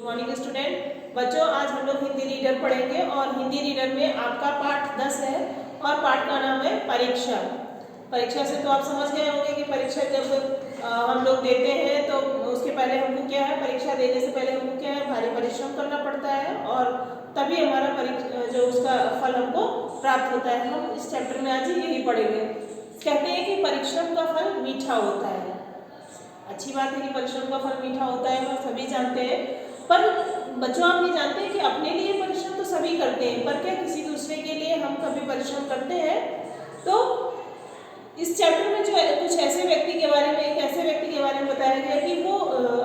Morning student. बच्चों, आज हम लोग हिंदी रीडर पढ़ेंगे और हिंदी रीडर में आपका पाठ 10 है और पाठ का नाम है परीक्षा। परीक्षा से तो आप समझ गए होंगे कि परीक्षा जब हम लोग देते हैं तो उसके पहले हमको क्या है, परीक्षा देने से पहले हमको क्या है, भारी परिश्रम करना पड़ता है और तभी हमारा परीक्षा जो उसका फल हमको प्राप्त होता है। हम इस चैप्टर में आज यही पढ़ेंगे। कहते हैं कि परिश्रम का फल मीठा होता है। अच्छी बात है कि परिश्रम का फल मीठा होता है, हम सभी जानते हैं। पर बच्चों, आप ये जानते हैं कि अपने लिए परिश्रम तो सभी करते हैं, पर क्या किसी दूसरे के लिए हम कभी परिश्रम करते हैं? तो इस चैप्टर में जो है कुछ ऐसे व्यक्ति के बारे में, एक ऐसे व्यक्ति के बारे में बताया गया कि वो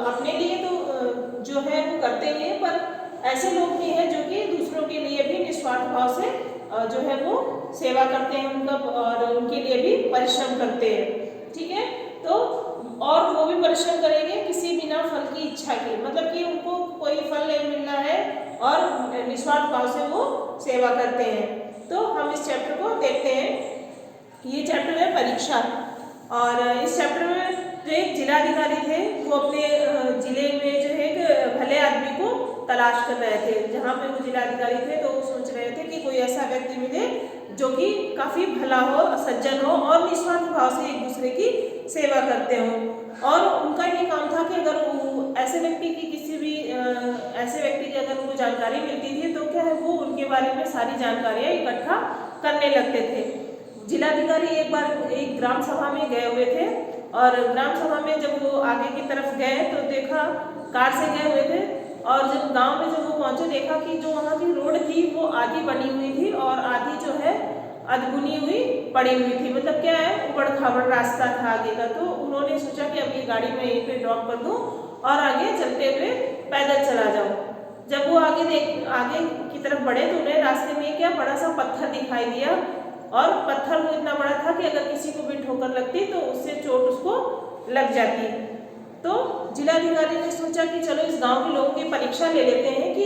अपने लिए तो जो है वो करते हैं, पर ऐसे लोग भी हैं जो कि दूसरों के लिए भी निस्वार्थ भाव से जो है वो सेवा करते हैं उनका, और उनके लिए भी परिश्रम करते हैं। ठीक है, तो और वो भी परिश्रम करेंगे किसी बिना फल की इच्छा के, मतलब कि उनको कोई फल नहीं मिलना है और निस्वार्थ भाव से वो सेवा करते हैं। तो हम इस चैप्टर को देखते हैं। ये चैप्टर है परीक्षा, और इस चैप्टर में जो एक जिलाधिकारी थे वो अपने जिले में जो है एक भले आदमी को तलाश कर रहे थे। जहाँ पे वो जिलाधिकारी थे तो वो सोच रहे थे कि कोई ऐसा व्यक्ति मिले जो कि काफ़ी भला हो, सज्जन हो और निस्वार्थ भाव से एक दूसरे की सेवा करते हों। और उनका ये काम था कि अगर ऐसे व्यक्ति की किसी भी ऐसे व्यक्ति की अगर उनको जानकारी मिलती थी तो क्या है, वो उनके बारे में सारी जानकारियाँ इकट्ठा करने लगते थे। जिलाधिकारी एक बार एक ग्राम सभा में गए हुए थे, और ग्राम सभा में जब वो आगे की तरफ गए तो देखा, कार से गए हुए थे, और जब गांव में जब वो पहुंचे देखा कि जो वहाँ की रोड थी वो आधी बनी हुई थी और आधी जो है अधबुनी हुई पड़ी हुई थी। मतलब क्या है, उबड़ खाबड़ रास्ता था आगे का। तो उन्होंने सोचा कि अब ये गाड़ी मैं यहीं पे ड्रॉप कर दूँ और आगे चलते हुए पैदल चला जाऊँ। जब वो आगे की तरफ बढ़े तो उन्हें रास्ते में क्या बड़ा सा पत्थर दिखाई दिया, और पत्थर वो इतना बड़ा था कि अगर किसी को भी ठोकर लगती तो उससे चोट उसको लग जाती। तो जिलाधिकारी ने सोचा कि चलो इस गांव के लोगों की परीक्षा ले लेते हैं कि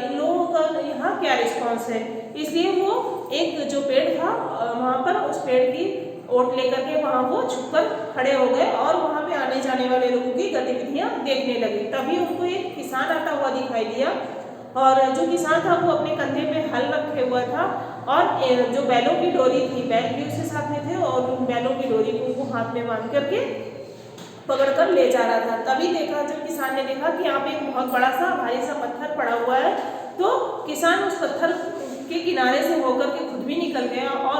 इन लोगों का यहाँ क्या रिस्पांस है। इसलिए वो एक जो पेड़ था वहाँ पर, उस पेड़ की ओट लेकर के वहाँ वो छुपकर खड़े हो गए और वहाँ पे आने जाने वाले लोगों की गतिविधियाँ देखने लगे। तभी उनको एक किसान आता हुआ दिखाई दिया, और जो किसान था वो अपने कंधे पे हल रखे हुआ था, और जो बैलों की डोरी थी, बैल भी उसके साथ में थे, और उन बैलों की डोरी को वो हाथ में बांध करके पकड़कर ले जा रहा था। तभी देखा, जब किसान ने देखा कि यहाँ पे एक बहुत बड़ा सा भारी सा पत्थर पड़ा हुआ है, तो किसान उस पत्थर के किनारे से होकर के खुद भी निकल गया और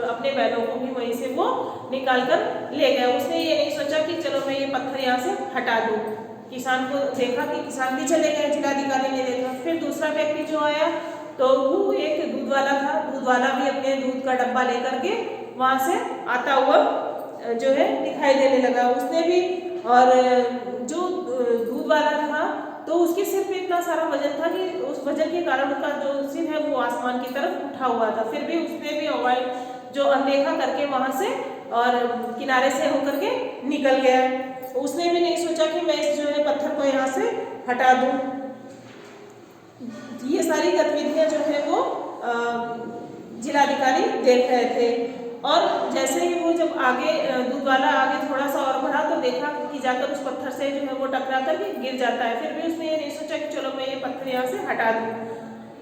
अपने बैलों को भी वहीं से वो निकाल कर ले गया। उसने ये नहीं सोचा कि चलो मैं ये पत्थर यहाँ से हटा दूँ। किसान को देखा कि किसान भी चले गए, जिलाधिकारी ने देखा। फिर दूसरा व्यक्ति जो आया तो वो एक दूध वाला था। दूध वाला भी अपने दूध का डब्बा लेकर के वहाँ से आता हुआ जो है दिखाई देने लगा। उसने भी, और जो दूध वाला था तो उसके सिर पे इतना सारा वजन था कि उस वजन के कारण उसका जो सिर है वो आसमान की तरफ उठा हुआ था। फिर भी उसने भी अवॉइड जो अनदेखा करके वहाँ से और किनारे से होकर के निकल गया। उसने भी नहीं सोचा कि मैं इस जो है पत्थर को यहाँ से हटा दूँ। ये सारी गतिविधियाँ जो है वो जिलाधिकारी देख रहे थे। और जैसे ही वो जब आगे दूध वाला आगे थोड़ा सा और बढ़ा तो देखा कि जाकर उस पत्थर से जो है वो टकरा कर गिर जाता है। फिर भी उसने ये नहीं सोचा कि चलो मैं ये पत्थर यहाँ से हटा दूँ,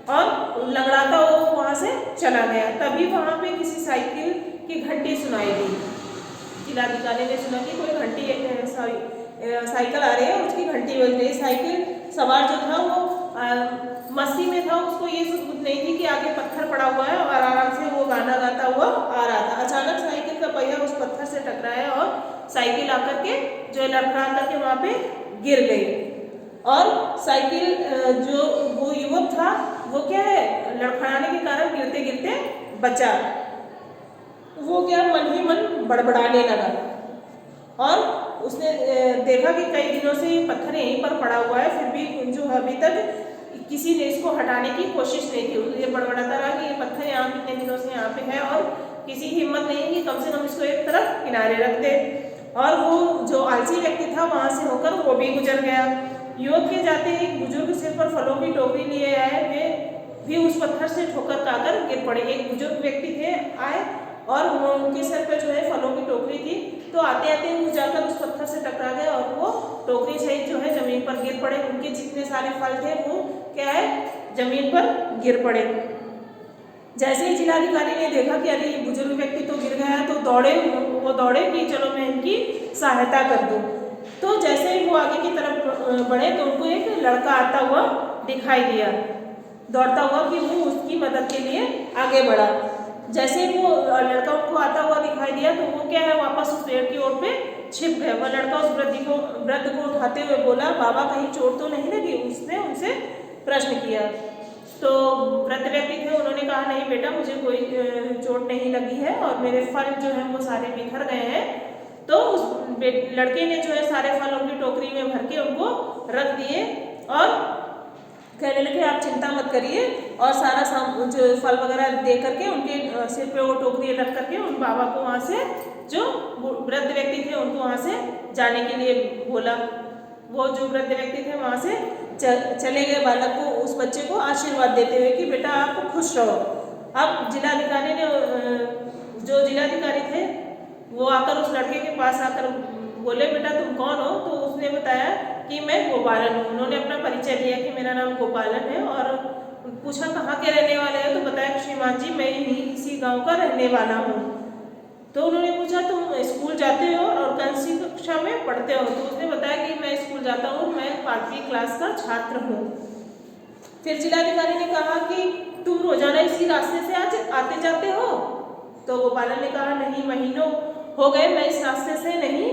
और लंगड़ाता वो वहाँ से चला गया। तभी वहाँ पे किसी साइकिल की घंटी सुनाई दी। जिलाधिकारी ने सुना कि कोई घंटी साइकिल आ रही है, उसकी घंटी बज रही। साइकिल सवार जो था वो मस्ती में था, उसको ये सुध नहीं थी कि आगे पत्थर पड़ा हुआ है, और आराम से वो गाना गाता हुआ आ रहा था। अचानक साइकिल का पहिया उस पत्थर से टकराया और साइकिल आकर के जो लड़खड़ा करके वहाँ पे गिर गई। और साइकिल जो वो युवक था वो क्या है, लड़खड़ाने के कारण गिरते गिरते बचा। वो क्या मन ही मन बड़बड़ाने लगा, और उसने देखा कि कई दिनों से ये पत्थर यहीं पर पड़ा हुआ है, फिर भी जो अभी तक किसी ने इसको हटाने की कोशिश नहीं की। ये बड़बड़ाता रहा कि ये पत्थर यहाँ कितने दिनों से यहाँ पे है, और किसी की हिम्मत नहीं कि कम से कम इसको एक तरफ किनारे रख दे। और वो जो आलसी व्यक्ति था वहाँ से होकर वो भी गुजर गया। युवक के जाते एक बुजुर्ग सिर पर फलों की टोकरी लिए आए, वे भी उस पत्थर से ठोकर खाकर गिर पड़े। एक बुजुर्ग व्यक्ति थे आए और उनके सर पे जो है फलों की टोकरी थी। तो आते आते वो जाकर उस पत्थर से टकरा गए और वो टोकरी सहित जो है जमीन पर गिर पड़े। उनके जितने सारे फल थे वो क्या है, जमीन पर गिर पड़े। जैसे ही जिलाधिकारी ने देखा कि अरे ये बुजुर्ग व्यक्ति तो गिर गया, तो वो दौड़े कि चलो मैं इनकी सहायता कर दूं। तो जैसे ही वो आगे की तरफ बढ़े तो उनको एक लड़का आता हुआ दिखाई दिया, दौड़ता हुआ कि वो उसकी मदद के लिए आगे बढ़ा। जैसे ही वो लड़का उनको आता हुआ दिखाई दिया तो वो क्या है, वापस उस पेड़ की ओर पे छिप गए। वह लड़का उस वृद्ध को उठाते हुए बोला, बाबा कहीं चोट तो नहीं लगी? उसने उनसे प्रश्न किया। तो वृद्ध व्यक्ति थे, उन्होंने कहा नहीं बेटा, मुझे कोई चोट नहीं लगी है और मेरे फल जो हैं वो सारे बिखर गए हैं। तो उस लड़के ने जो है सारे फल उनकी टोकरी में भर के उनको रख दिए और कहने लगे आप चिंता मत करिए, और सारा जो फल वगैरह दे करके उनके सिर पे वो टोकरी रख करके उन बाबा को वहाँ से, जो वृद्ध व्यक्ति थे उनको वहाँ से जाने के लिए बोला। वो जो वृद्ध व्यक्ति थे वहाँ से चले गए, बालक को, उस बच्चे को आशीर्वाद देते हुए कि बेटा आप खुश रहो। अब जिलाधिकारी ने, जो जिलाधिकारी थे वो आकर उस लड़के के पास आकर बोले बेटा तुम कौन हो? तो उसने बताया कि मैं गोपालन हूँ। उन्होंने अपना परिचय दिया कि मेरा नाम गोपालन है, और पूछा कहाँ के रहने वाले हो? तो बताया श्रीमान जी मैं ही इसी गांव का रहने वाला हूँ। तो उन्होंने पूछा तुम स्कूल जाते हो और कौन सी कक्षा में पढ़ते हो? तो उसने बताया कि मैं स्कूल जाता हूँ, मैं 5वीं क्लास का छात्र हूँ। फिर जिलाधिकारी ने कहा कि तुम रोजाना इसी रास्ते से आते जाते हो? तो गोपालन ने कहा नहीं, महीनों हो गए मैं इस रास्ते से नहीं,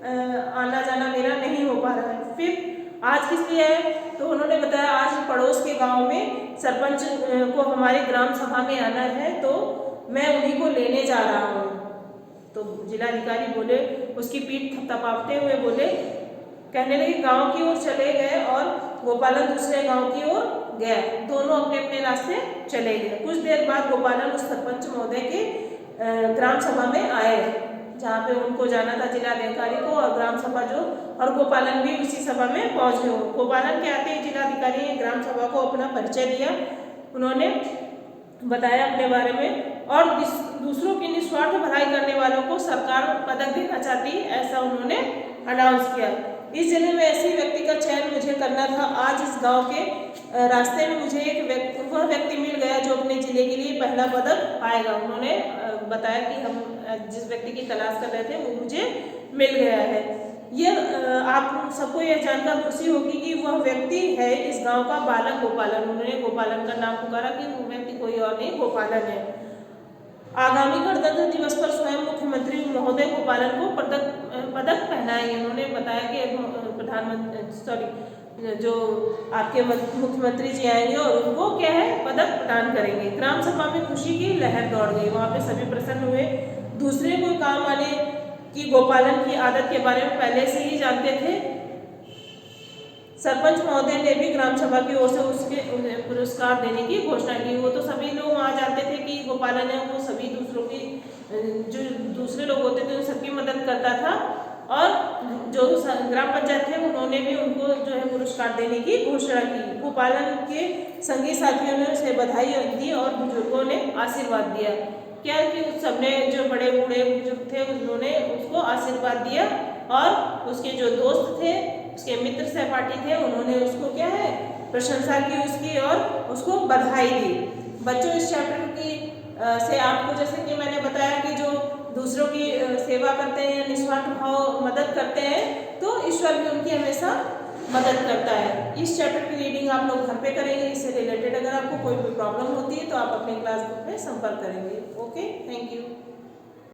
आना जाना मेरा नहीं हो पा रहा है। फिर आज किस लिए है? तो उन्होंने बताया आज पड़ोस के गांव में सरपंच को हमारे ग्राम सभा में आना है, तो मैं उन्हीं को लेने जा रहा हूँ। तो जिलाधिकारी बोले, उसकी पीठ थपथपाते हुए बोले, कहने लगे गांव की ओर चले गए और गोपालन दूसरे गांव की ओर गया। दोनों अपने अपने रास्ते चले गए। कुछ देर बाद गोपालन उस सरपंच महोदय के ग्राम सभा में आए, जहाँ पे उनको जाना था जिलाधिकारी को, और ग्राम सभा जो, और गोपालन भी उसी सभा में पहुंच गए। गोपालन के आते ही जिलाधिकारी ने ग्राम सभा को अपना परिचय दिया। उन्होंने बताया अपने बारे में, और दूसरों की निस्वार्थ भलाई करने वालों को सरकार पदक देना चाहती, ऐसा उन्होंने अनाउंस किया। इस जिले में ऐसे व्यक्ति का चयन मुझे करना था। आज इस गांव के रास्ते में मुझे वह व्यक्ति मिल गया जो अपने जिले के लिए पहला पदक पाएगा। उन्होंने बताया कि हम जिस व्यक्ति की तलाश कर रहे थे वो मुझे मिल गया है। यह आप सबको यह जानकर खुशी होगी कि वह व्यक्ति है इस गांव का बालक गोपालन। उन्होंने गोपालन का नाम पुकारा कि वो व्यक्ति कोई और नहीं, गोपालन है। आगामी गणतंत्र दिवस पर स्वयं मुख्यमंत्री महोदय गोपालन को पदक पहनाएंगे। उन्होंने बताया कि जो आपके मुख्यमंत्री जी आएंगे और उनको क्या है, पदक प्रदान करेंगे। ग्राम सभा में खुशी की लहर दौड़ गई, वहाँ पे सभी प्रसन्न हुए। दूसरे कोई काम आने की गोपालन की आदत के बारे में पहले से ही जानते थे। सरपंच महोदय ने भी ग्राम सभा की ओर से उसके पुरस्कार देने की घोषणा की। वो तो सभी लोग वहाँ जानते थे कि गोपालन है, वो सभी दूसरों की, जो दूसरे लोग होते थे सबकी मदद करता था, और जो ग्राम पंचायत थे उन्होंने भी उनको जो है पुरस्कार देने की घोषणा की। गोपालन के संगी साथियों ने उसे बधाई दी और बुजुर्गों ने आशीर्वाद दिया। क्या कि सबने, जो बड़े बूढ़े बुजुर्ग थे उन्होंने उसको आशीर्वाद दिया, और उसके जो दोस्त थे, उसके मित्र सहपाठी थे, उन्होंने उसको क्या है, प्रशंसा की उसकी और उसको बधाई दी। बच्चों, इस चैप्टर की से आपको, जैसे कि मैंने बताया कि जो दूसरों की सेवा करते हैं, निस्वार्थ भाव मदद करते हैं, तो ईश्वर भी उनकी हमेशा मदद करता है। इस चैप्टर की रीडिंग आप लोग घर पे करेंगे। इससे रिलेटेड अगर आपको कोई भी प्रॉब्लम होती है तो आप अपने क्लास ग्रुप में संपर्क करेंगे। Okay, thank you.